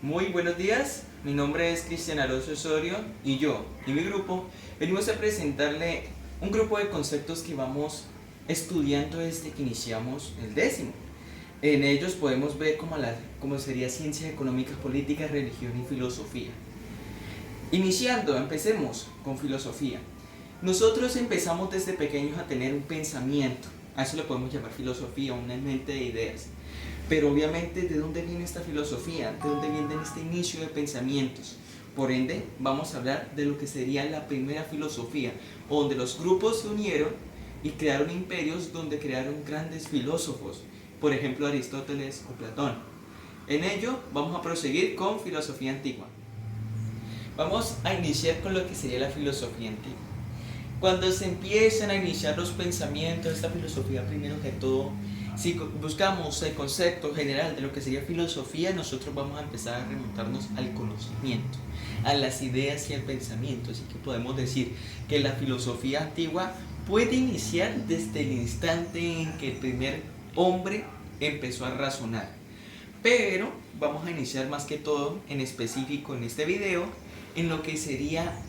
Muy buenos días, mi nombre es Cristian Alonso Osorio y yo y mi grupo venimos a presentarle un grupo de conceptos que vamos estudiando desde que iniciamos el décimo. En ellos podemos ver cómo sería ciencias económicas, políticas, religión y filosofía. Empecemos con filosofía. Nosotros empezamos desde pequeños a tener un pensamiento, a eso le podemos llamar filosofía, una mente de ideas. Pero obviamente, ¿de dónde viene esta filosofía? ¿De dónde viene este inicio de pensamientos? Por ende, vamos a hablar de lo que sería la primera filosofía, donde los grupos se unieron y crearon imperios donde crearon grandes filósofos, por ejemplo Aristóteles o Platón. En ello vamos a proseguir con filosofía antigua. Vamos a iniciar con lo que sería la filosofía antigua. Cuando se empiezan a iniciar los pensamientos de esta filosofía, primero que todo, si buscamos el concepto general de lo que sería filosofía, nosotros vamos a empezar a remontarnos al conocimiento, a las ideas y al pensamiento. Así que podemos decir que la filosofía antigua puede iniciar desde el instante en que el primer hombre empezó a razonar. Pero vamos a iniciar más que todo, en específico en este video, en lo que sería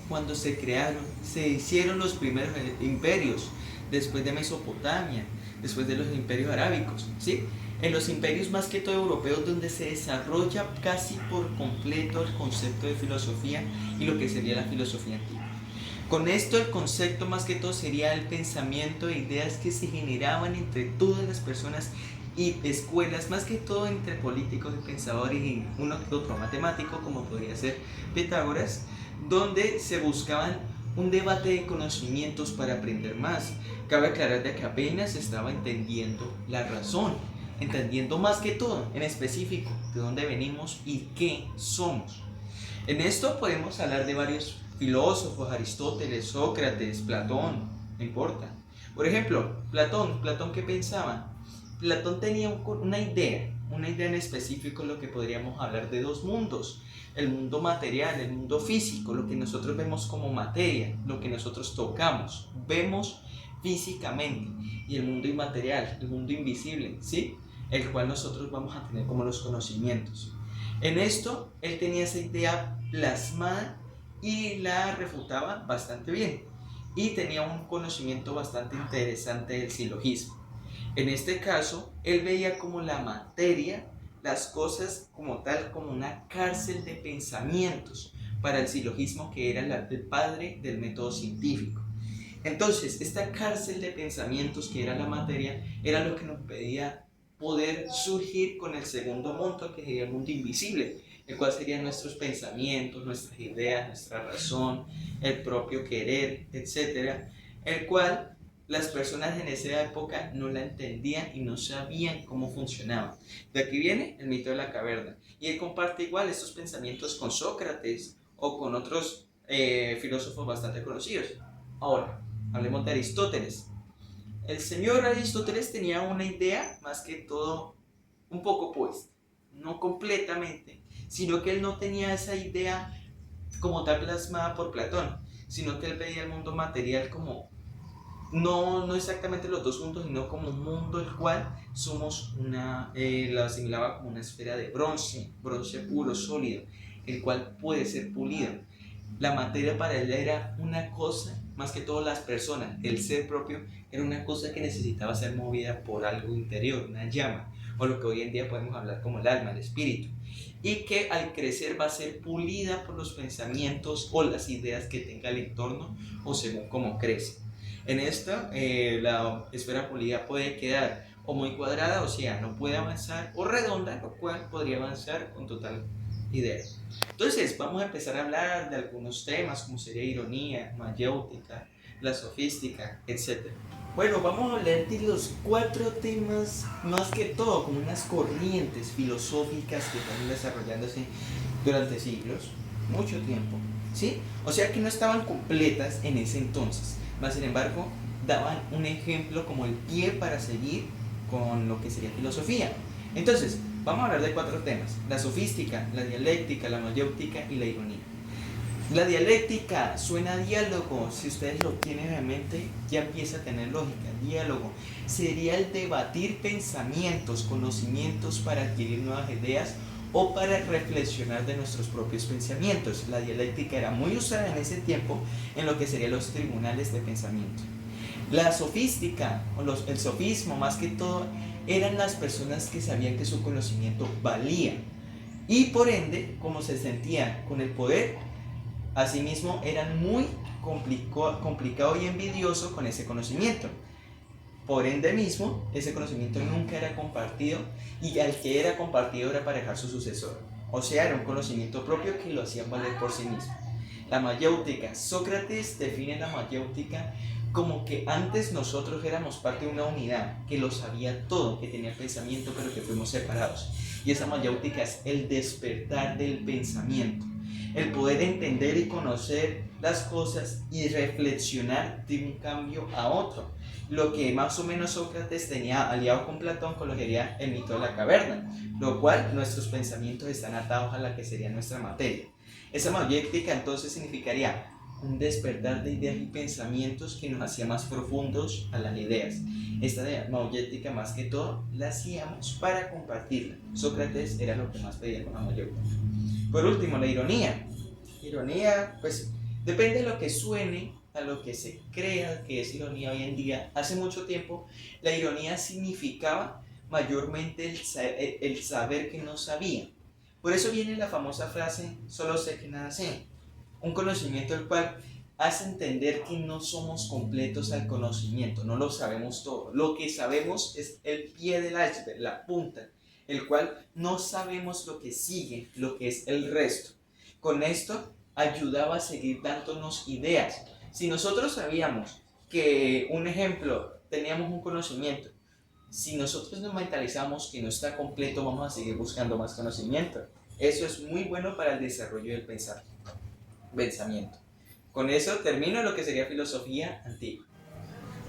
cuando se hicieron los primeros imperios, después de Mesopotamia, después de los imperios arábicos, ¿sí? En los imperios más que todo europeos, donde se desarrolla casi por completo el concepto de filosofía y lo que sería la filosofía antigua. Con esto el concepto más que todo sería el pensamiento e ideas que se generaban entre todas las personas y escuelas, más que todo entre políticos y pensadores y uno que otro matemático, como podría ser Pitágoras, donde se buscaban un debate de conocimientos para aprender más. Cabe aclarar de que apenas estaba entendiendo la razón, entendiendo más que todo, en específico, de dónde venimos y qué somos. En esto podemos hablar de varios filósofos, Aristóteles, Sócrates, Platón, no importa. Por ejemplo, Platón ¿qué pensaba? Platón tenía una idea en específico, lo que podríamos hablar de dos mundos: el mundo material, el mundo físico, lo que nosotros vemos como materia, lo que nosotros tocamos, vemos físicamente, y el mundo inmaterial, el mundo invisible, ¿sí? El cual nosotros vamos a tener como los conocimientos. En esto, él tenía esa idea plasmada y la refutaba bastante bien, y tenía un conocimiento bastante interesante del silogismo. En este caso, él veía como la materia, las cosas como tal, como una cárcel de pensamientos para el silogismo, que era el padre del método científico. Entonces, esta cárcel de pensamientos que era la materia, era lo que nos pedía poder surgir con el segundo mundo, que sería el mundo invisible, el cual serían nuestros pensamientos, nuestras ideas, nuestra razón, el propio querer, etc., el cual las personas en esa época no la entendían y no sabían cómo funcionaba. De aquí viene el mito de la caverna. Y él comparte igual estos pensamientos con Sócrates o con otros filósofos bastante conocidos. Ahora, hablemos de Aristóteles. El señor Aristóteles tenía una idea más que todo un poco puesta, no completamente, sino que él no tenía esa idea como tal plasmada por Platón, sino que él veía el mundo material como no exactamente los dos mundos, sino como un mundo el cual somos lo asimilaba como una esfera de bronce puro, sólido, el cual puede ser pulido. La materia para él era una cosa, más que todo las personas, el ser propio, era una cosa que necesitaba ser movida por algo interior, una llama, o lo que hoy en día podemos hablar como el alma, el espíritu, y que al crecer va a ser pulida por los pensamientos o las ideas que tenga el entorno o según cómo crece. En esta, la esfera pulida puede quedar o muy cuadrada, o sea, no puede avanzar, o redonda, lo cual podría avanzar con total idea. Entonces, vamos a empezar a hablar de algunos temas como sería ironía, mayéutica, la sofística, etc. Bueno, vamos a hablar de los 4 temas, más que todo como unas corrientes filosóficas que están desarrollándose durante siglos, mucho tiempo, ¿sí? O sea que no estaban completas en ese entonces, más sin embargo, daban un ejemplo como el pie para seguir con lo que sería filosofía. Entonces, vamos a hablar de 4 temas: la sofística, la dialéctica, la mayéutica y la ironía. La dialéctica suena a diálogo, si ustedes lo tienen en mente ya empieza a tener lógica. Diálogo sería el debatir pensamientos, conocimientos para adquirir nuevas ideas o para reflexionar de nuestros propios pensamientos. La dialéctica era muy usada en ese tiempo en lo que serían los tribunales de pensamiento. La sofística, el sofismo más que todo, eran las personas que sabían que su conocimiento valía y por ende, como se sentían con el poder, asimismo eran muy complicado y envidioso con ese conocimiento. Por ende mismo, ese conocimiento nunca era compartido y al que era compartido era para dejar su sucesor. O sea, era un conocimiento propio que lo hacían valer por sí mismo. La mayéutica. Sócrates define la mayéutica como que antes nosotros éramos parte de una unidad que lo sabía todo, que tenía pensamiento, pero que fuimos separados. Y esa mayéutica es el despertar del pensamiento, el poder entender y conocer las cosas y reflexionar de un cambio a otro. Lo que más o menos Sócrates tenía aliado con Platón con lo que sería el mito de la caverna, lo cual nuestros pensamientos están atados a la que sería nuestra materia. Esa mayéutica entonces significaría un despertar de ideas y pensamientos que nos hacía más profundos a las ideas. Esta mayéutica más que todo la hacíamos para compartirla. Sócrates era lo que más pedía con la mayéutica. Por último, la ironía. Ironía, pues depende de lo que suene, a lo que se crea que es ironía hoy en día. Hace mucho tiempo la ironía significaba mayormente el saber que no sabía. Por eso viene la famosa frase, solo sé que nada sé. Un conocimiento el cual hace entender que no somos completos al conocimiento, no lo sabemos todo. Lo que sabemos es el pie del iceberg, la punta, el cual no sabemos lo que sigue, lo que es el resto. Con esto ayudaba a seguir dándonos ideas. Si nosotros sabíamos que, un ejemplo, teníamos un conocimiento, si nosotros nos mentalizamos que no está completo, vamos a seguir buscando más conocimiento. Eso es muy bueno para el desarrollo del pensamiento. Con eso termino lo que sería filosofía antigua.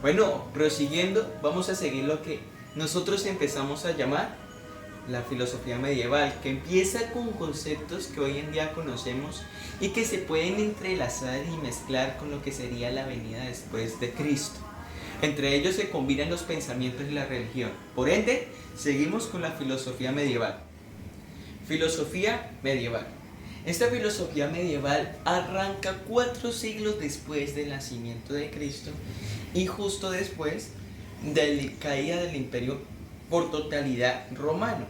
Bueno, prosiguiendo, vamos a seguir lo que nosotros empezamos a llamar la filosofía medieval, que empieza con conceptos que hoy en día conocemos y que se pueden entrelazar y mezclar con lo que sería la venida después de Cristo. Entre ellos se combinan los pensamientos y la religión. Por ende, seguimos con la filosofía medieval. Filosofía medieval. Esta filosofía medieval arranca 4 siglos después del nacimiento de Cristo y justo después de la caída del imperio por totalidad romano,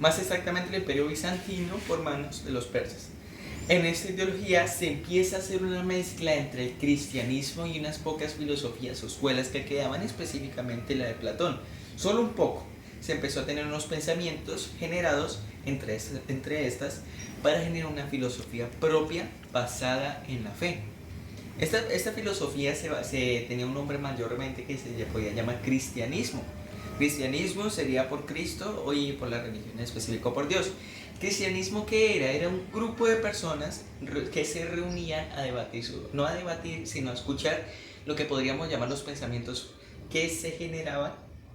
más exactamente el imperio bizantino por manos de los persas. En esta ideología se empieza a hacer una mezcla entre el cristianismo y unas pocas filosofías o escuelas que quedaban, específicamente la de Platón. Solo un poco. Se empezó a tener unos pensamientos generados entre estas para generar una filosofía propia basada en la fe. Esta filosofía tenía un nombre mayormente que se podía llamar cristianismo. Cristianismo sería por Cristo y por la religión en específico por Dios. ¿Cristianismo qué era? Era un grupo de personas que se reunían a debatir, no a debatir, sino a escuchar lo que podríamos llamar los pensamientos que se generaban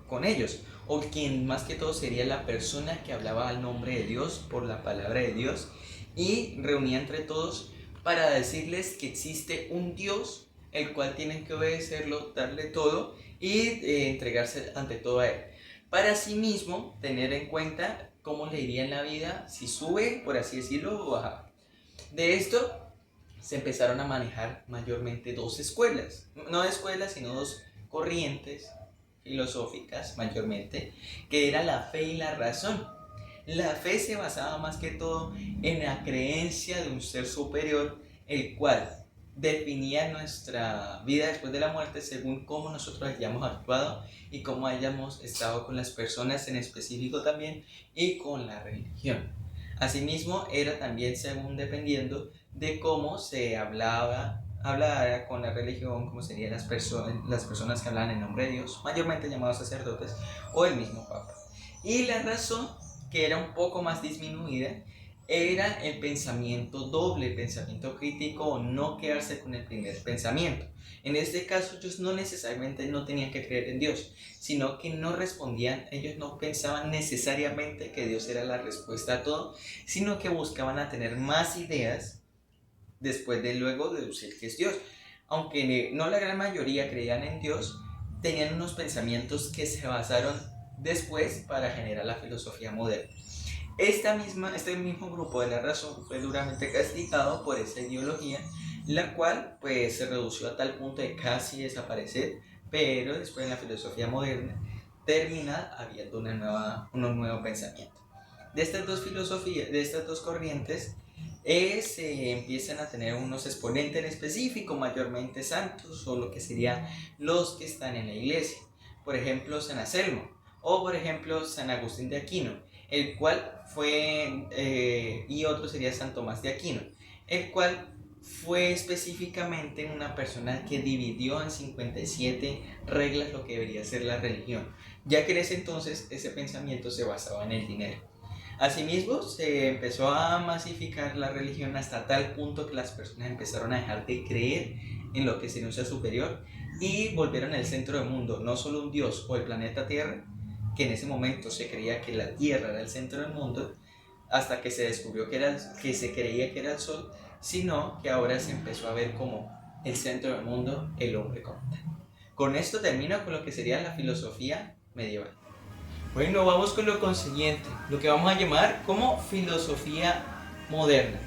con ellos, o quien más que todo sería la persona que hablaba al nombre de Dios, por la palabra de Dios, y reunía entre todos para decirles que existe un Dios, el cual tienen que obedecerlo, darle todo y entregarse ante todo a él. Para asimismo tener en cuenta cómo le iría en la vida, si sube, por así decirlo, o baja. De esto se empezaron a manejar mayormente 2 escuelas, no escuelas, sino 2 corrientes filosóficas mayormente, que era la fe y la razón. La fe se basaba más que todo en la creencia de un ser superior, el cual definía nuestra vida después de la muerte según cómo nosotros hayamos actuado y cómo hayamos estado con las personas en específico también y con la religión. Asimismo, era también según dependiendo de cómo se hablara con la religión, como serían las personas que hablaban en nombre de Dios, mayormente llamados sacerdotes, o el mismo Papa. Y la razón, que era un poco más disminuida, era el pensamiento doble, el pensamiento crítico, o no quedarse con el primer pensamiento. En este caso, ellos no necesariamente no tenían que creer en Dios, sino que no respondían, ellos no pensaban necesariamente que Dios era la respuesta a todo, sino que buscaban a tener más ideas después de luego deducir que es Dios. Aunque no la gran mayoría creían en Dios, tenían unos pensamientos que se basaron después para generar la filosofía moderna. Este mismo grupo de la razón fue duramente castigado por esta ideología, la cual pues se redució a tal punto de casi desaparecer, pero después en la filosofía moderna termina habiendo un nuevo pensamiento. De estas dos filosofías, de estas dos corrientes, se empiezan a tener unos exponentes en específico, mayormente santos, o lo que serían los que están en la iglesia. Por ejemplo, San Anselmo, o por ejemplo, San Agustín de Aquino, el cual fue, y otro sería San Tomás de Aquino, el cual fue específicamente una persona que dividió en 57 reglas lo que debería ser la religión, ya que en ese entonces ese pensamiento se basaba en el dinero. Asimismo, se empezó a masificar la religión hasta tal punto que las personas empezaron a dejar de creer en lo que sería un ser superior y volvieron al centro del mundo, no solo un dios o el planeta Tierra, que en ese momento se creía que la Tierra era el centro del mundo, hasta que se descubrió que se creía que era el Sol, sino que ahora se empezó a ver como el centro del mundo, el hombre como tal. Con esto termino con lo que sería la filosofía medieval. Bueno, vamos con lo consiguiente, lo que vamos a llamar como filosofía moderna.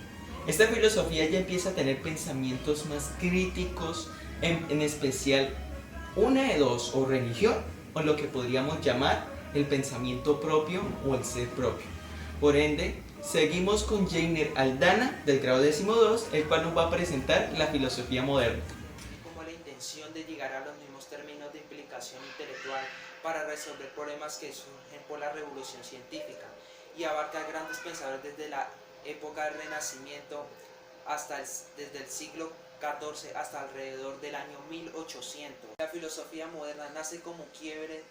Esta filosofía ya empieza a tener pensamientos más críticos, en especial una de dos, o religión, o lo que podríamos llamar el pensamiento propio o el ser propio. Por ende, seguimos con Jainer Aldana, del grado 12, el cual nos va a presentar la filosofía moderna. Como la intención de llegar a los mismos términos de implicación intelectual para resolver problemas que surgen por la revolución científica y abarcar grandes pensadores desde la época del Renacimiento desde el siglo XIV hasta alrededor del año 1800. La filosofía moderna nace como quiebre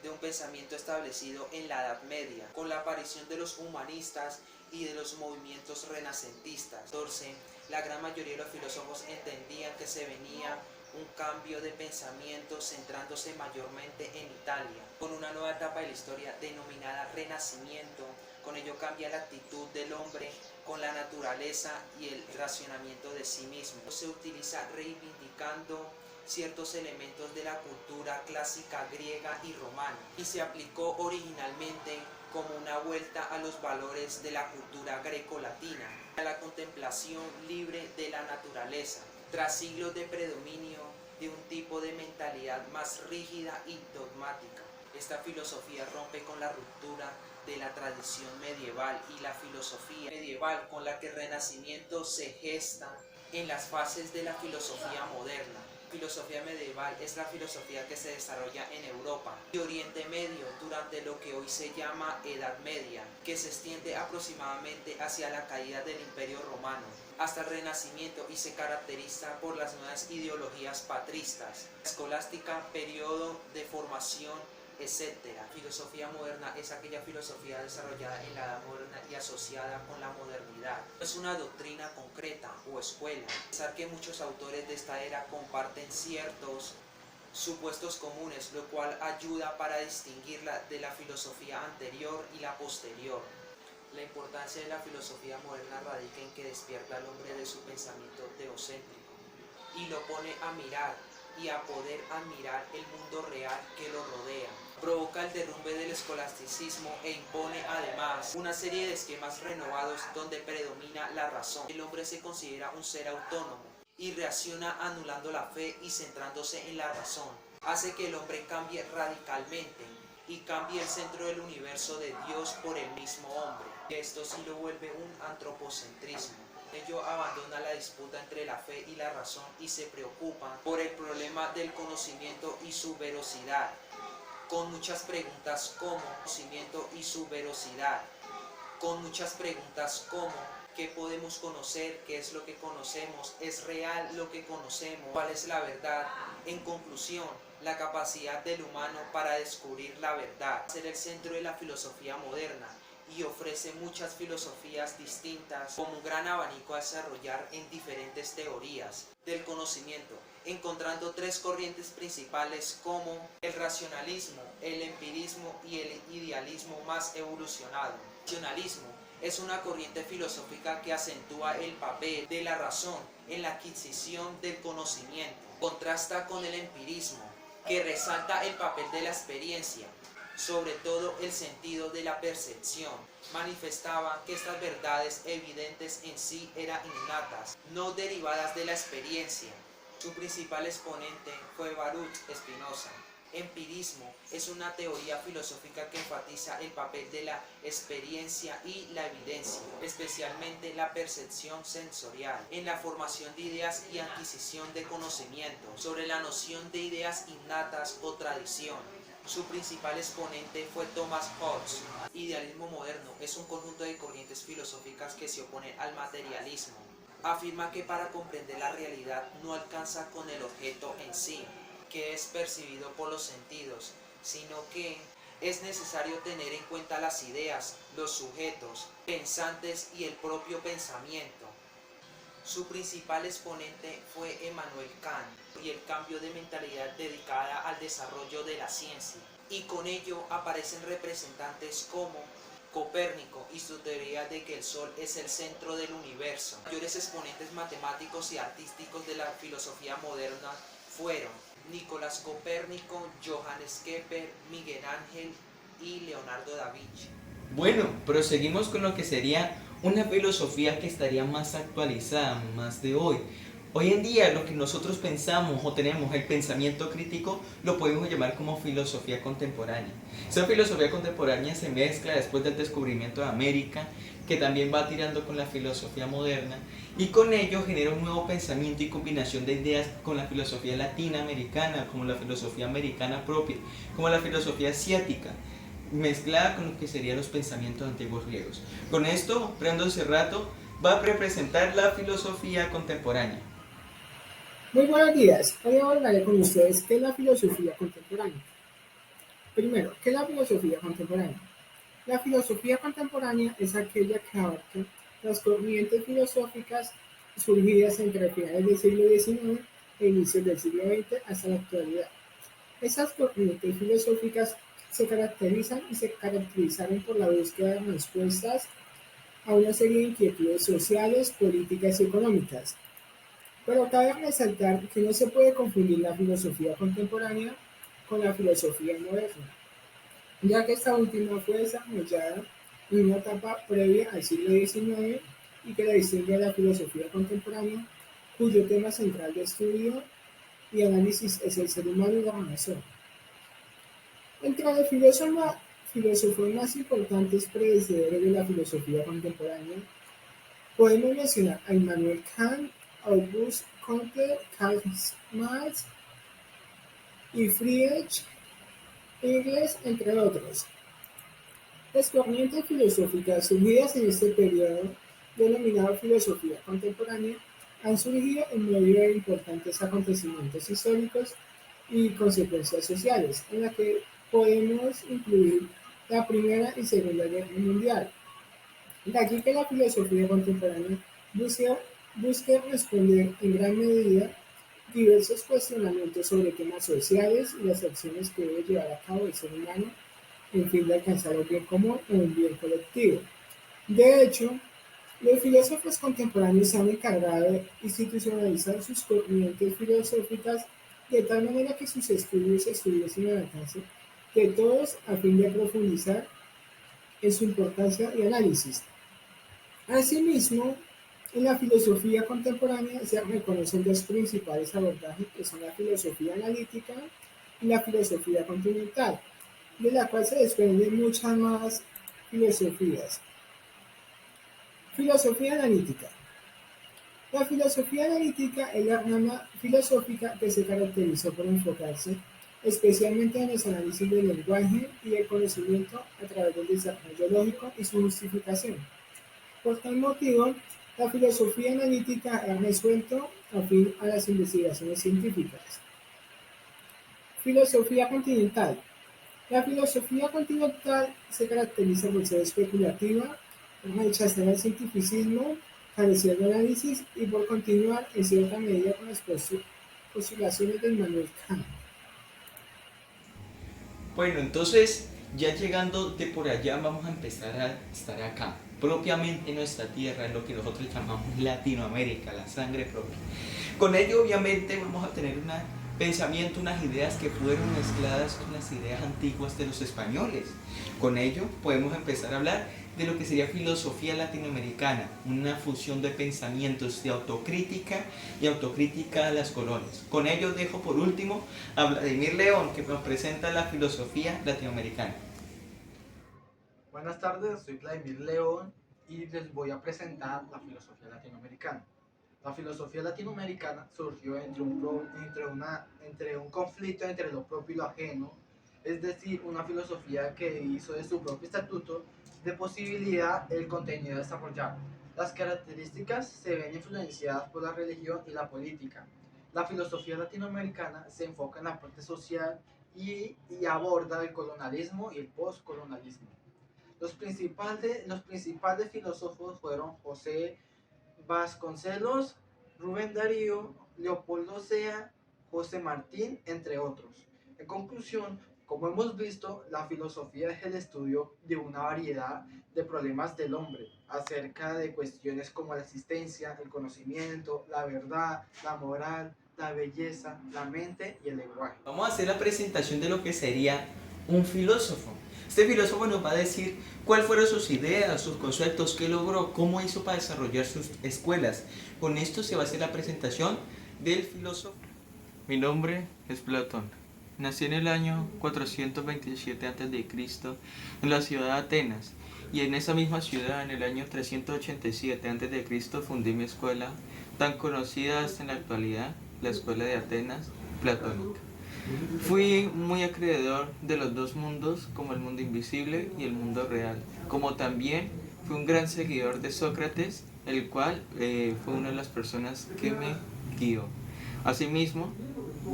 de un pensamiento establecido en la Edad Media, con la aparición de los humanistas y de los movimientos renacentistas. Entonces, la gran mayoría de los filósofos entendían que se venía un cambio de pensamiento centrándose mayormente en Italia, con una nueva etapa de la historia denominada Renacimiento. Con ello cambia la actitud del hombre con la naturaleza y el racionamiento de sí mismo. Se utiliza reivindicando ciertos elementos de la cultura clásica griega y romana y se aplicó originalmente como una vuelta a los valores de la cultura greco-latina, a la contemplación libre de la naturaleza, tras siglos de predominio de un tipo de mentalidad más rígida y dogmática. Esta filosofía rompe con la ruptura de la tradición medieval y la filosofía medieval con la que el Renacimiento se gesta en las fases de la filosofía moderna. La filosofía medieval es la filosofía que se desarrolla en Europa y Oriente Medio durante lo que hoy se llama Edad Media, que se extiende aproximadamente hacia la caída del Imperio Romano hasta el Renacimiento y se caracteriza por las nuevas ideologías patristas, escolástica, periodo de formación, etc. Filosofía moderna es aquella filosofía desarrollada en la edad moderna y asociada con la modernidad. Es una doctrina concreta o escuela. Pensar que muchos autores de esta era comparten ciertos supuestos comunes, lo cual ayuda para distinguirla de la filosofía anterior y la posterior. La importancia de la filosofía moderna radica en que despierta al hombre de su pensamiento teocéntrico y lo pone a mirar y a poder admirar el mundo real que lo rodea. Provoca el derrumbe del escolasticismo e impone además una serie de esquemas renovados donde predomina la razón. El hombre se considera un ser autónomo y reacciona anulando la fe y centrándose en la razón. Hace que el hombre cambie radicalmente y cambie el centro del universo de Dios por el mismo hombre. Esto sí lo vuelve un antropocentrismo. Ello abandona la disputa entre la fe y la razón y se preocupa por el problema del conocimiento y su veracidad, con muchas preguntas como conocimiento y su veracidad, con muchas preguntas como ¿qué podemos conocer? ¿Qué es lo que conocemos? ¿Es real lo que conocemos? ¿Cuál es la verdad? En conclusión, la capacidad del humano para descubrir la verdad es el centro de la filosofía moderna y ofrece muchas filosofías distintas como un gran abanico a desarrollar en diferentes teorías del conocimiento, encontrando tres corrientes principales como el racionalismo, el empirismo y el idealismo más evolucionado. El racionalismo es una corriente filosófica que acentúa el papel de la razón en la adquisición del conocimiento. Contrasta con el empirismo, que resalta el papel de la experiencia sobre todo el sentido de la percepción. Manifestaba que estas verdades evidentes en sí eran innatas, no derivadas de la experiencia. Su principal exponente fue Baruch Spinoza. Empirismo es una teoría filosófica que enfatiza el papel de la experiencia y la evidencia, especialmente la percepción sensorial, en la formación de ideas y adquisición de conocimiento, sobre la noción de ideas innatas o tradición. Su principal exponente fue Thomas Hobbes. Idealismo moderno es un conjunto de corrientes filosóficas que se oponen al materialismo. Afirma que para comprender la realidad no alcanza con el objeto en sí, que es percibido por los sentidos, sino que es necesario tener en cuenta las ideas, los sujetos, pensantes y el propio pensamiento. Su principal exponente fue Immanuel Kant y el cambio de mentalidad dedicada al desarrollo de la ciencia, y con ello aparecen representantes como Copérnico y su teoría de que el Sol es el centro del universo. Los mayores exponentes matemáticos y artísticos de la filosofía moderna fueron Nicolás Copérnico, Johannes Kepler, Miguel Ángel y Leonardo da Vinci. Bueno, proseguimos con lo que sería una filosofía que estaría más actualizada, más de hoy. Hoy en día lo que nosotros pensamos o tenemos el pensamiento crítico lo podemos llamar como filosofía contemporánea. Esa filosofía contemporánea se mezcla después del descubrimiento de América, que también va tirando con la filosofía moderna, y con ello genera un nuevo pensamiento y combinación de ideas con la filosofía latinoamericana, como la filosofía americana propia, como la filosofía asiática, mezclada con lo que serían los pensamientos antiguos griegos. Con esto, Brandon Cerrato va a representar la filosofía contemporánea. Muy buenos días, hoy hablaré con ustedes qué es la filosofía contemporánea. Primero, ¿qué es la filosofía contemporánea? La filosofía contemporánea es aquella que abarca las corrientes filosóficas surgidas entre finales del siglo XIX e inicios del siglo XX hasta la actualidad. Esas corrientes filosóficas se caracterizaron por la búsqueda de respuestas a una serie de inquietudes sociales, políticas y económicas. Pero cabe resaltar que no se puede confundir la filosofía contemporánea con la filosofía moderna, ya que esta última fue desarrollada en una etapa previa al siglo XIX y que la distingue de la filosofía contemporánea, cuyo tema central de estudio y análisis es el ser humano y la razón. Entre los filósofos más importantes predecesores de la filosofía contemporánea, podemos mencionar a Immanuel Kant, Auguste Comte, Karl Marx y Friedrich Engels, entre otros. Las corrientes filosóficas surgidas en este periodo, denominado filosofía contemporánea, han surgido en medio de importantes acontecimientos históricos y consecuencias sociales, en la que podemos incluir la Primera y Segunda Guerra Mundial. De aquí que la filosofía contemporánea busque responder en gran medida diversos cuestionamientos sobre temas sociales y las acciones que debe llevar a cabo el ser humano en fin de alcanzar un bien común o un bien colectivo. De hecho, los filósofos contemporáneos se han encargado de institucionalizar sus corrientes filosóficas de tal manera que sus estudios estuviesen al alcance de todos a fin de profundizar en su importancia y análisis. Asimismo, en la filosofía contemporánea se reconocen dos principales abordajes que son la filosofía analítica y la filosofía continental, de la cual se desprenden muchas más filosofías. Filosofía analítica. La filosofía analítica es la rama filosófica que se caracterizó por enfocarse especialmente en los análisis del lenguaje y del conocimiento a través del desarrollo lógico y su justificación. Por tal motivo, la filosofía analítica ha resuelto afín a las investigaciones científicas. Filosofía continental. La filosofía continental se caracteriza por ser especulativa, por rechazar el cientificismo, carecer de análisis y por continuar en cierta medida con las postulaciones de Immanuel Kant. Bueno, entonces ya llegando de por allá vamos a empezar a estar acá, propiamente en nuestra tierra, en lo que nosotros llamamos Latinoamérica, la sangre propia. Con ello obviamente vamos a tener una pensamiento, unas ideas que fueron mezcladas con las ideas antiguas de los españoles. Con ello podemos empezar a hablar de lo que sería filosofía latinoamericana, una fusión de pensamientos de autocrítica y autocrítica a las colonias. Con ello dejo por último a Vladimir León, que nos presenta la filosofía latinoamericana. Buenas tardes, soy Vladimir León y les voy a presentar la filosofía latinoamericana. La filosofía latinoamericana surgió entre un conflicto entre lo propio y lo ajeno, es decir, una filosofía que hizo de su propio estatuto de posibilidad el contenido a desarrollar. Las características se ven influenciadas por la religión y la política. La filosofía latinoamericana se enfoca en la parte social y aborda el colonialismo y el postcolonialismo. Los principales filósofos fueron José Vasconcelos, Rubén Darío, Leopoldo Sea, José Martín, entre otros. En conclusión, como hemos visto, la filosofía es el estudio de una variedad de problemas del hombre, acerca de cuestiones como la existencia, el conocimiento, la verdad, la moral, la belleza, la mente y el lenguaje. Vamos a hacer la presentación de lo que sería un filósofo. Este filósofo nos va a decir cuáles fueron sus ideas, sus conceptos, qué logró, cómo hizo para desarrollar sus escuelas. Con esto se va a hacer la presentación del filósofo. Mi nombre es Platón. Nací en el año 427 a.C. en la ciudad de Atenas, y en esa misma ciudad, en el año 387 a.C., fundé mi escuela, tan conocida hasta en la actualidad, la Escuela de Atenas Platónica. Fui muy acreedor de los dos mundos, como el mundo invisible y el mundo real, como también fui un gran seguidor de Sócrates, el cual fue una de las personas que me guió. Asimismo,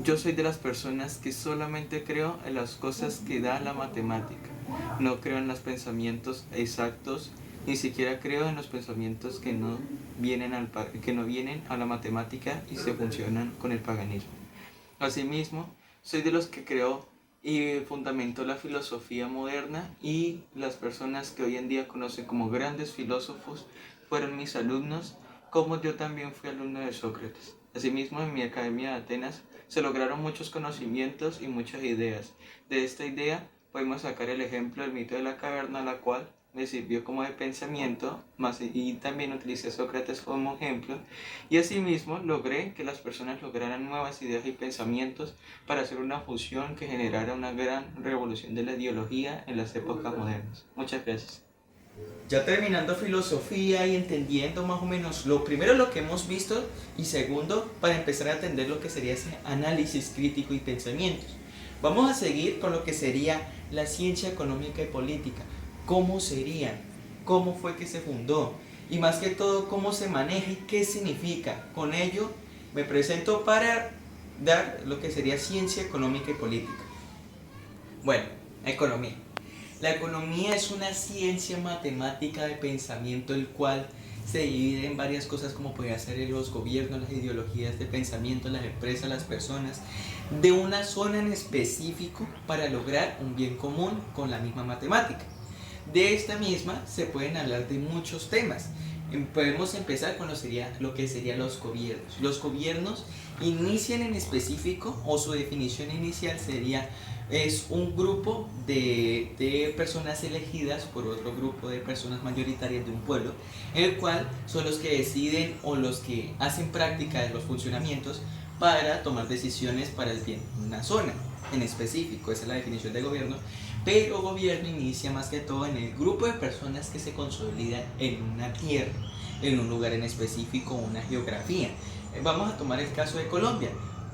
yo soy de las personas que solamente creo en las cosas que da la matemática. No creo en los pensamientos exactos, ni siquiera creo en los pensamientos que no vienen a la matemática y se funcionan con el paganismo. Asimismo, soy de los que creó y fundamentó la filosofía moderna, y las personas que hoy en día conocen como grandes filósofos fueron mis alumnos, como yo también fui alumno de Sócrates. Asimismo, en mi Academia de Atenas se lograron muchos conocimientos y muchas ideas. De esta idea podemos sacar el ejemplo del mito de la caverna, la cual me sirvió como de pensamiento, y también utilicé a Sócrates como ejemplo, y asimismo logré que las personas lograran nuevas ideas y pensamientos para hacer una fusión que generara una gran revolución de la ideología en las épocas modernas. Muchas gracias. Ya terminando filosofía y entendiendo más o menos lo primero lo que hemos visto, y segundo para empezar a entender lo que sería ese análisis crítico y pensamientos, vamos a seguir con lo que sería la ciencia económica y política. ¿Cómo serían? ¿Cómo fue que se fundó? Y más que todo, ¿cómo se maneja y qué significa? Con ello me presento para dar lo que sería ciencia económica y política. Bueno, economía. La economía es una ciencia matemática de pensamiento, el cual se divide en varias cosas, como podría ser los gobiernos, las ideologías de pensamiento, las empresas, las personas, de una zona en específico para lograr un bien común con la misma matemática. De esta misma se pueden hablar de muchos temas. Podemos empezar con lo que serían los gobiernos. Los gobiernos inician en específico, o su definición inicial es un grupo de personas elegidas por otro grupo de personas mayoritarias de un pueblo, en el cual son los que deciden o los que hacen práctica de los funcionamientos para tomar decisiones para el bien de una zona en específico. Esa es la definición de gobierno. Pero gobierno inicia más que todo en el grupo de personas que se consolidan en una tierra, en un lugar en específico, una geografía. Vamos a tomar el caso de Colombia.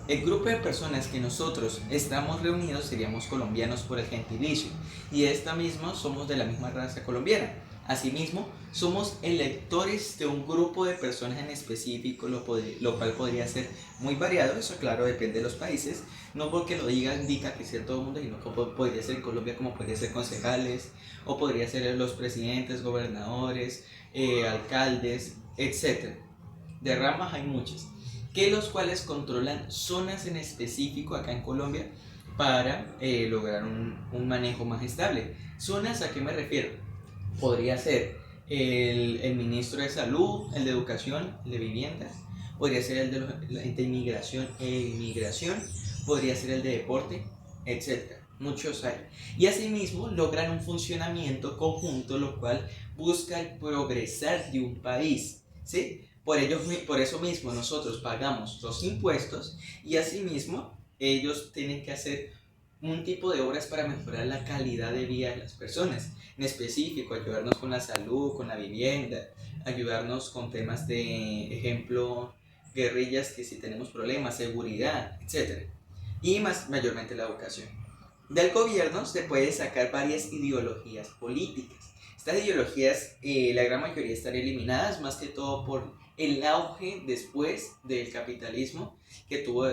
El grupo de personas que nosotros estamos reunidos seríamos colombianos por el gentilicio, y de esta misma somos de la misma raza colombiana. Asimismo, somos electores de un grupo de personas en específico, lo cual podría ser muy variado. Eso, claro, depende de los países. No porque lo diga indica que sea todo el mundo, sino que podría ser Colombia, como podría ser concejales, o podría ser los presidentes, gobernadores, alcaldes, etc. De ramas hay muchas, que los cuales controlan zonas en específico acá en Colombia para lograr un manejo más estable. ¿Zonas a qué me refiero? Podría ser el ministro de Salud, el de Educación, el de Viviendas, podría ser el de inmigración e inmigración, podría ser el de deporte, etcétera. Muchos hay. Y asimismo logran un funcionamiento conjunto, lo cual busca el progresar de un país, ¿sí? Por eso mismo nosotros pagamos los impuestos y asimismo ellos tienen que hacer un tipo de obras para mejorar la calidad de vida de las personas. En específico, ayudarnos con la salud, con la vivienda, ayudarnos con temas de, ejemplo, guerrillas que si tenemos problemas, seguridad, etc. Y mayormente la educación. Del gobierno se puede sacar varias ideologías políticas. Estas ideologías, la gran mayoría están eliminadas, más que todo por el auge después del capitalismo que tuvo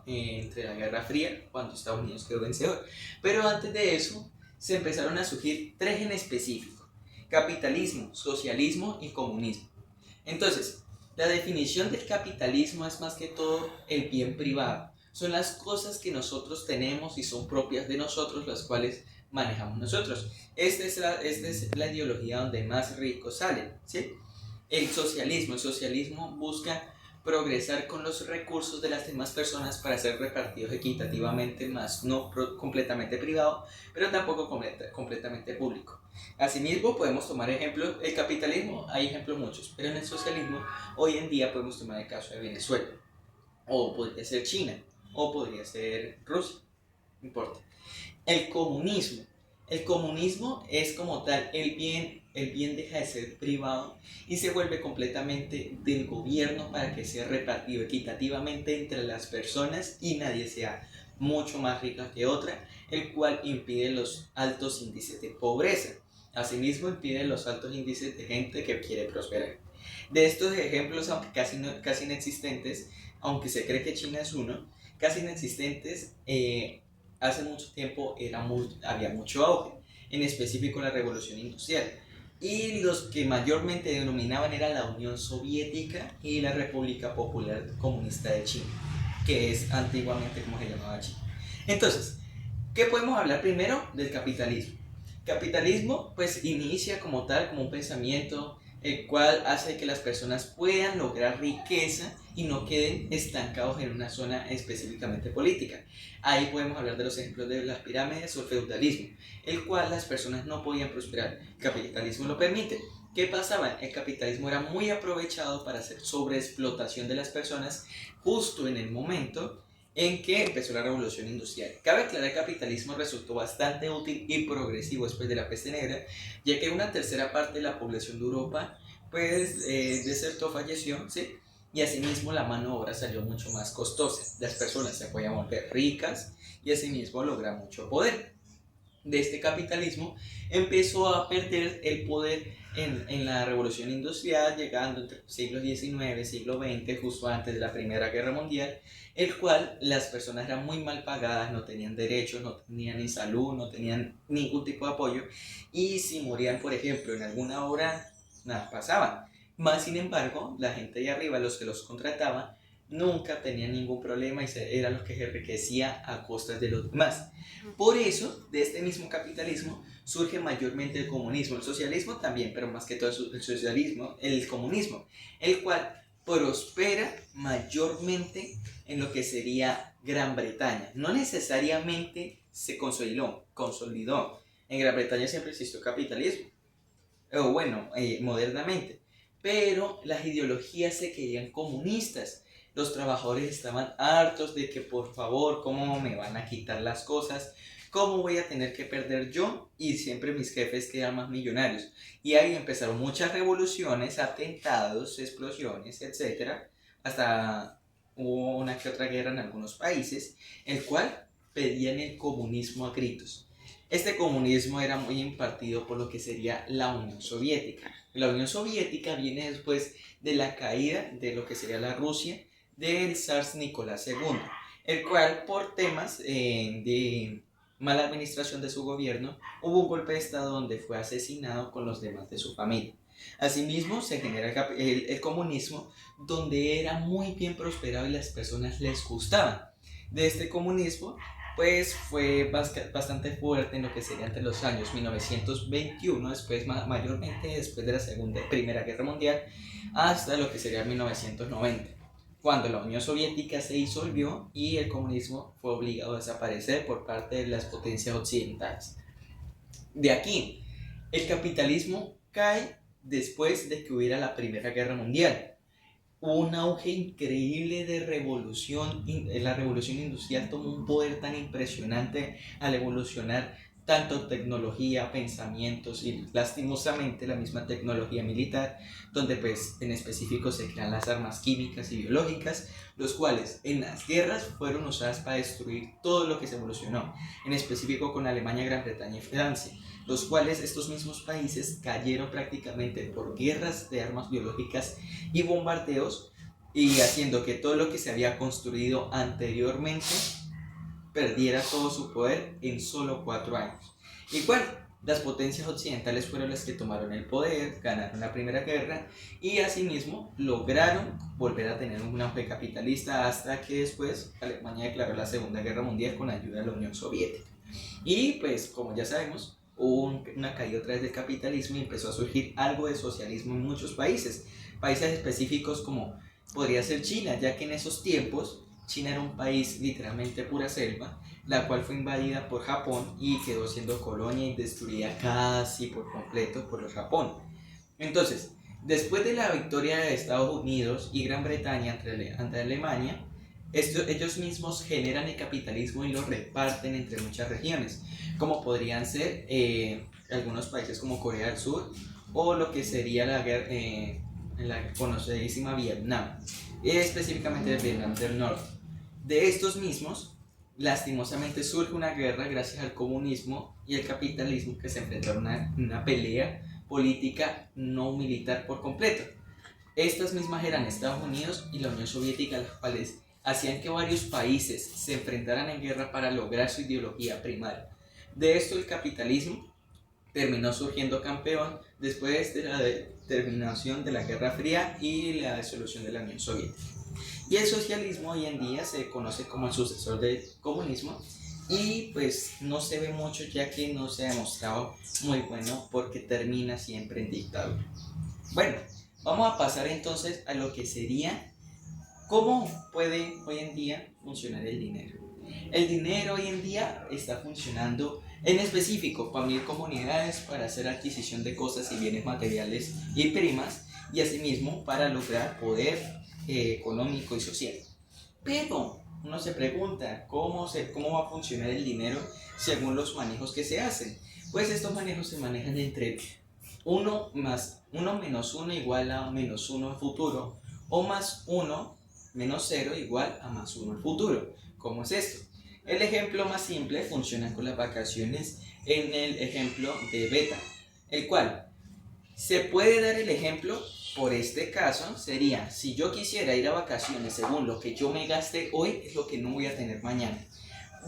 entre la Guerra Fría, cuando Estados Unidos quedó vencedor. Pero antes de eso, se empezaron a surgir tres en específico: capitalismo, socialismo y comunismo. Entonces, la definición del capitalismo es más que todo el bien privado. Son las cosas que nosotros tenemos y son propias de nosotros, las cuales manejamos nosotros. Esta es la ideología donde más ricos salen, ¿sí? El socialismo busca progresar con los recursos de las demás personas para ser repartidos equitativamente, más no completamente privado, pero tampoco completamente público. Asimismo, podemos tomar ejemplos. El capitalismo, hay ejemplos muchos, pero en el socialismo, hoy en día podemos tomar el caso de Venezuela, o podría ser China, o podría ser Rusia, no importa. El comunismo es como tal, el bien deja de ser privado y se vuelve completamente del gobierno para que sea repartido equitativamente entre las personas y nadie sea mucho más rica que otra, el cual impide los altos índices de pobreza. Asimismo, impide los altos índices de gente que quiere prosperar. De estos ejemplos, aunque casi inexistentes, aunque se cree que China es uno, casi inexistentes, hace mucho tiempo había mucho auge, en específico la revolución industrial. Y los que mayormente denominaban era la Unión Soviética y la República Popular Comunista de China, que es antiguamente como se llamaba China. Entonces, ¿qué podemos hablar primero del capitalismo? Capitalismo pues inicia como tal, como un pensamiento el cual hace que las personas puedan lograr riqueza y no queden estancados en una zona específicamente política. Ahí podemos hablar de los ejemplos de las pirámides o el feudalismo, el cual las personas no podían prosperar. El capitalismo lo permite. ¿Qué pasaba? El capitalismo era muy aprovechado para hacer sobreexplotación de las personas justo en el momento en que empezó la revolución industrial. Cabe aclarar que el capitalismo resultó bastante útil y progresivo después de la peste negra, ya que una tercera parte de la población de Europa pues desertó, falleció, ¿sí? Y asimismo la mano de obra salió mucho más costosa. Las personas se podían volver ricas y asimismo lograr mucho poder. De este capitalismo empezó a perder el poder en la revolución industrial, llegando entre siglo XIX, siglo XX, justo antes de la Primera Guerra Mundial, el cual las personas eran muy mal pagadas, no tenían derechos, no tenían ni salud, no tenían ningún tipo de apoyo, y si morían, por ejemplo, en alguna obra, nada pasaba. Más sin embargo, la gente de arriba, los que los contrataban, nunca tenían ningún problema y eran los que se enriquecían a costas de los demás. Por eso, de este mismo capitalismo surge mayormente el comunismo, el socialismo también, pero más que todo el comunismo, el cual prospera mayormente en lo que sería Gran Bretaña. No necesariamente se consolidó. En Gran Bretaña siempre existió capitalismo, o bueno, modernamente, pero las ideologías se querían comunistas. Los trabajadores estaban hartos de que, por favor, ¿cómo me van a quitar las cosas? ¿Cómo voy a tener que perder yo? Y siempre mis jefes quedan más millonarios. Y ahí empezaron muchas revoluciones, atentados, explosiones, etc. Hasta hubo una que otra guerra en algunos países, el cual pedían el comunismo a gritos. Este comunismo era muy impartido por lo que sería la Unión Soviética. La Unión Soviética viene después de la caída de lo que sería la Rusia del zar Nicolás II, el cual por temas de mala administración de su gobierno hubo un golpe de estado donde fue asesinado con los demás de su familia. Asimismo se genera el comunismo, donde era muy bien prosperado y las personas les gustaban. De este comunismo pues fue bastante fuerte en lo que sería entre los años 1921, después mayormente después de la Primera Guerra Mundial, hasta lo que sería 1990. cuando la Unión Soviética se disolvió y el comunismo fue obligado a desaparecer por parte de las potencias occidentales. De aquí, el capitalismo cae después de que hubiera la Primera Guerra Mundial. Hubo un auge increíble de revolución, la revolución industrial tomó un poder tan impresionante al evolucionar tanto tecnología, pensamientos y lastimosamente la misma tecnología militar, donde pues en específico se crean las armas químicas y biológicas, los cuales en las guerras fueron usadas para destruir todo lo que se evolucionó, en específico con Alemania, Gran Bretaña y Francia, los cuales estos mismos países cayeron prácticamente por guerras de armas biológicas y bombardeos, y haciendo que todo lo que se había construido anteriormente perdiera todo su poder en solo 4 años. Igual, las potencias occidentales fueron las que tomaron el poder, ganaron la Primera Guerra y asimismo lograron volver a tener un auge capitalista hasta que después Alemania declaró la Segunda Guerra Mundial con ayuda de la Unión Soviética. Y pues como ya sabemos, hubo una caída otra vez del capitalismo y empezó a surgir algo de socialismo en muchos países específicos como podría ser China, ya que en esos tiempos China era un país literalmente pura selva, la cual fue invadida por Japón y quedó siendo colonia y destruida casi por completo por el Japón. Entonces, después de la victoria de Estados Unidos y Gran Bretaña ante Alemania, ellos mismos generan el capitalismo y lo reparten entre muchas regiones, como podrían ser algunos países como Corea del Sur o lo que sería la conocidísima Vietnam, específicamente el Vietnam del Norte. De estos mismos, lastimosamente surge una guerra gracias al comunismo y el capitalismo que se enfrentaron a una pelea política no militar por completo. Estas mismas eran Estados Unidos y la Unión Soviética, las cuales hacían que varios países se enfrentaran en guerra para lograr su ideología primaria. De esto el capitalismo terminó surgiendo campeón después de la terminación de la Guerra Fría y la disolución de la Unión Soviética. Y el socialismo hoy en día se conoce como el sucesor del comunismo y pues no se ve mucho ya que no se ha demostrado muy bueno porque termina siempre en dictadura. Bueno, vamos a pasar entonces a lo que sería cómo puede hoy en día funcionar el dinero. El dinero hoy en día está funcionando en específico para unir comunidades, para hacer adquisición de cosas y bienes materiales y primas y asimismo para lograr poder económico y social. Pero uno se pregunta ¿cómo va a funcionar el dinero según los manejos que se hacen? Pues estos manejos se manejan entre 1 menos 1 igual a menos 1 en futuro o más 1 menos 0 igual a más 1 en futuro. ¿Cómo es esto? El ejemplo más simple funciona con las vacaciones en el ejemplo de beta, el cual se puede dar el ejemplo. Por este caso sería, si yo quisiera ir a vacaciones según lo que yo me gaste hoy, es lo que no voy a tener mañana.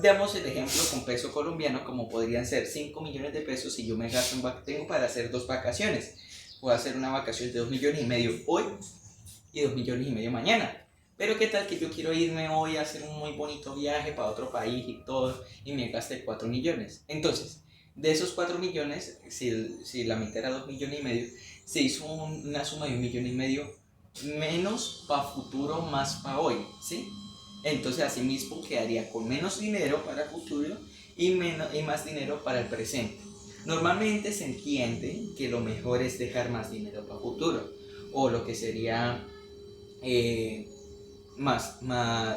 Damos el ejemplo con peso colombiano, como podrían ser 5 millones de pesos si yo me gasto tengo para hacer 2 vacaciones. Puedo hacer una vacación de 2,5 millones hoy y 2,5 millones mañana. Pero qué tal que yo quiero irme hoy a hacer un muy bonito viaje para otro país y todo y me gaste 4 millones. Entonces, de esos 4 millones, si la mitad era 2,5 millones, se hizo una suma de 1,5 millones menos para futuro más para hoy, ¿sí? Entonces asimismo quedaría con menos dinero para el futuro y más dinero para el presente. Normalmente se entiende que lo mejor es dejar más dinero para el futuro, o lo que sería más 1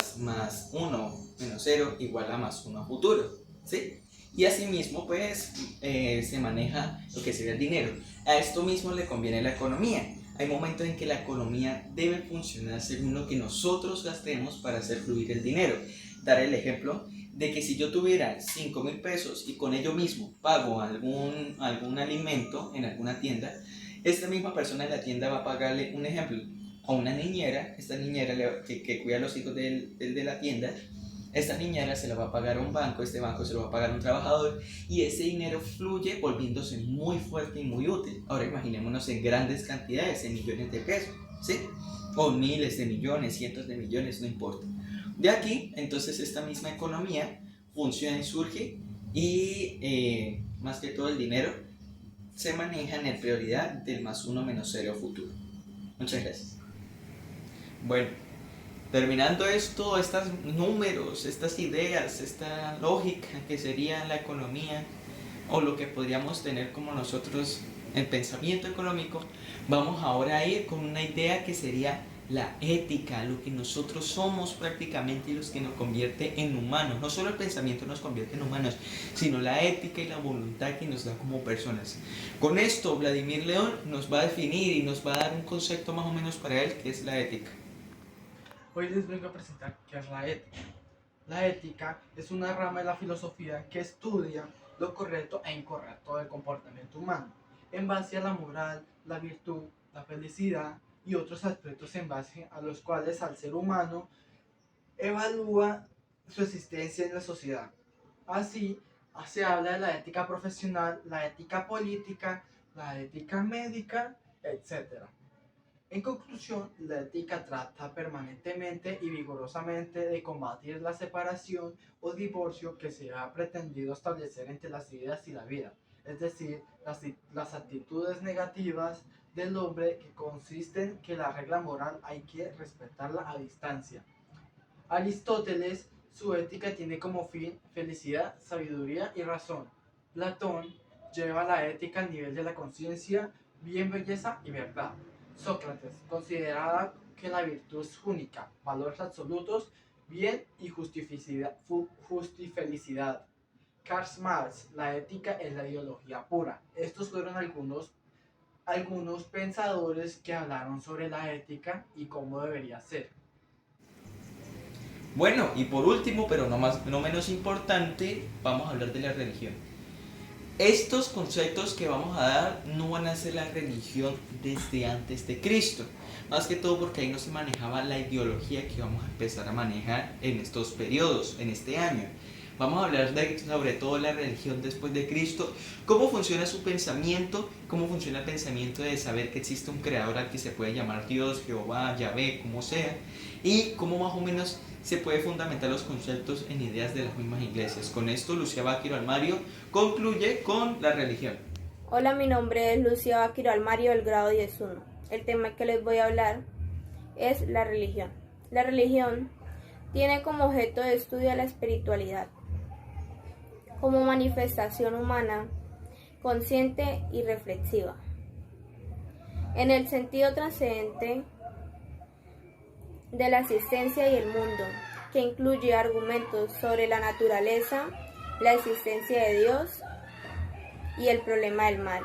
menos 0 igual a más 1 a futuro, ¿sí? Y asimismo pues se maneja lo que sería el dinero. A esto mismo le conviene la economía. Hay momentos en que la economía debe funcionar según lo que nosotros gastemos para hacer fluir el dinero. Dar el ejemplo de que si yo tuviera 5,000 pesos y con ello mismo pago algún alimento en alguna tienda, esta misma persona en la tienda va a pagarle, un ejemplo, a una niñera, esta niñera que cuida a los hijos de la tienda. Esta niñera se la va a pagar a un banco, este banco se lo va a pagar a un trabajador y ese dinero fluye volviéndose muy fuerte y muy útil. Ahora imaginémonos en grandes cantidades, en millones de pesos, ¿sí? O miles de millones, cientos de millones, no importa. De aquí, entonces, esta misma economía funciona y surge y más que todo el dinero se maneja en la prioridad del más 1 menos 0 futuro. Muchas gracias. Bueno. Terminando esto, estos números, estas ideas, esta lógica que sería la economía o lo que podríamos tener como nosotros el pensamiento económico, vamos ahora a ir con una idea que sería la ética, lo que nosotros somos prácticamente y los que nos convierte en humanos. No solo el pensamiento nos convierte en humanos, sino la ética y la voluntad que nos da como personas. Con esto, Vladimir León nos va a definir y nos va a dar un concepto más o menos para él, que es la ética. Hoy les vengo a presentar qué es la ética. La ética es una rama de la filosofía que estudia lo correcto e incorrecto del comportamiento humano, en base a la moral, la virtud, la felicidad y otros aspectos en base a los cuales al ser humano evalúa su existencia en la sociedad. Así, se habla de la ética profesional, la ética política, la ética médica, etc. En conclusión, la ética trata permanentemente y vigorosamente de combatir la separación o divorcio que se ha pretendido establecer entre las ideas y la vida, es decir, las actitudes negativas del hombre que consisten que la regla moral hay que respetarla a distancia. Aristóteles, su ética tiene como fin felicidad, sabiduría y razón. Platón lleva la ética al nivel de la conciencia, bien, belleza y verdad. Sócrates, considerada que la virtud es única, valores absolutos, bien y justifelicidad. Karl Marx, la ética es la ideología pura. Estos fueron algunos pensadores que hablaron sobre la ética y cómo debería ser. Bueno, y por último, pero no menos importante, vamos a hablar de la religión. Estos conceptos que vamos a dar no van a ser la religión desde antes de Cristo, más que todo porque ahí no se manejaba la ideología que vamos a empezar a manejar en estos periodos, en este año. Vamos a hablar sobre todo la religión después de Cristo, cómo funciona su pensamiento, cómo funciona el pensamiento de saber que existe un creador al que se puede llamar Dios, Jehová, Yahvé, como sea, y cómo más o menos se puede fundamentar los conceptos en ideas de las mismas iglesias. Con esto, Lucía Báquiro Almario concluye con la religión. Hola, mi nombre es Lucía Báquiro Almario del grado 10.1. El tema que les voy a hablar es la religión. La religión tiene como objeto de estudio la espiritualidad, como manifestación humana, consciente y reflexiva. En el sentido trascendente de la existencia y el mundo, que incluye argumentos sobre la naturaleza, la existencia de Dios y el problema del mal.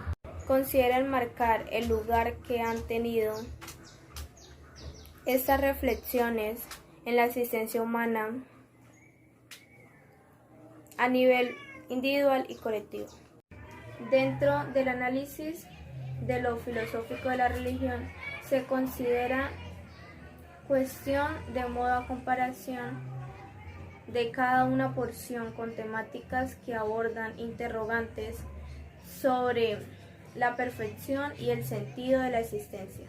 Considera enmarcar el lugar que han tenido estas reflexiones en la existencia humana a nivel individual y colectivo. Dentro del análisis de lo filosófico de la religión se considera cuestión de modo a comparación de cada una porción con temáticas que abordan interrogantes sobre la perfección y el sentido de la existencia.